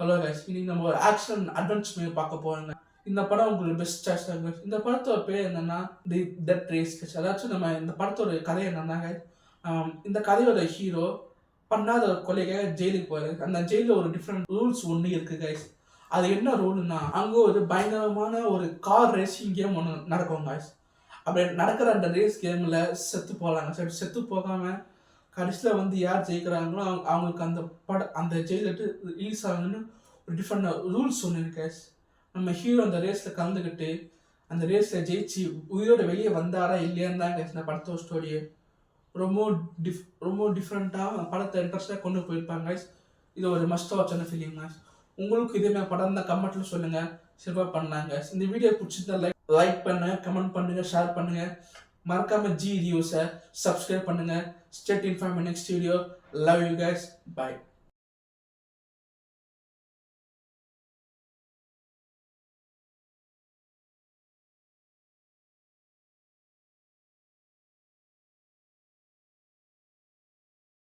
Hello guys, இன்னைக்கு நம்ம ஒரு ஆக்ஷன் அட்வென்ச்சர் மூவி பார்க்க போறோங்க. இந்த படம் உங்களுக்கு பெஸ்ட் சாய்ஸ் தான். இந்த படத்தோட பேர் என்னன்னா தி டெட் ரேஸ். அதாச்சும் நம்ம இந்த படத்தோட கதை என்னன்னா இந்த கதையோட ஹீரோ பண்ணாத ஒரு கொலைக்காக ஜெயிலுக்கு போறாரு. அந்த ஜெயிலில் ஒரு டிஃப்ரெண்ட் ரூல்ஸ் ஒன்று இருக்கு கைஸ். அது என்ன ரூல்னா, அங்கே ஒரு பயங்கரமான ஒரு கார் ரேசிங் கேம் ஒன்று நடக்கும் கைஸ். அப்படி நடக்கிற அந்த ரேஸ் கேமில் செத்து போகலாங்க. செத்து போகாமல் கடைசியில் வந்து யார் ஜெயிக்கிறாங்களோ அவங்களுக்கு அந்த ஜெயிலிட்டு ரிலீஸ் ஆகணும்னு ஒரு டிஃப்ரெண்ட் ரூல்ஸ் ஒன்று இருக்கு. நம்ம ஹீரோ அந்த ரேஸில் கலந்துக்கிட்டு அந்த ரேஸில் ஜெயிச்சு உயிரோட வெளியே வந்தாரா இல்லையான்னு தான் இந்த படத்தோட ஸ்டோரியை ரொம்ப டிஃப்ரெண்ட்டாக படத்தை இன்ட்ரெஸ்டாக கொண்டு போயிருப்பாங்க. இது ஒரு மஸ்ட் வாட்சான ஃபிலிம். உங்களுக்கு இதே மாதிரி படம் தான் கமெண்ட்டில் சொல்லுங்கள், சிறப்பாக பண்ணலாங்க. இந்த வீடியோ பிடிச்சிருந்தா லைக் பண்ணுங்கள், கமெண்ட் பண்ணுங்கள், ஷேர் பண்ணுங்கள். மறக்காம ஜி ரிவ்யூஸை சப்ஸ்கிரைப் பண்ணுங்க. Stay tuned for my next video. Love you guys. By.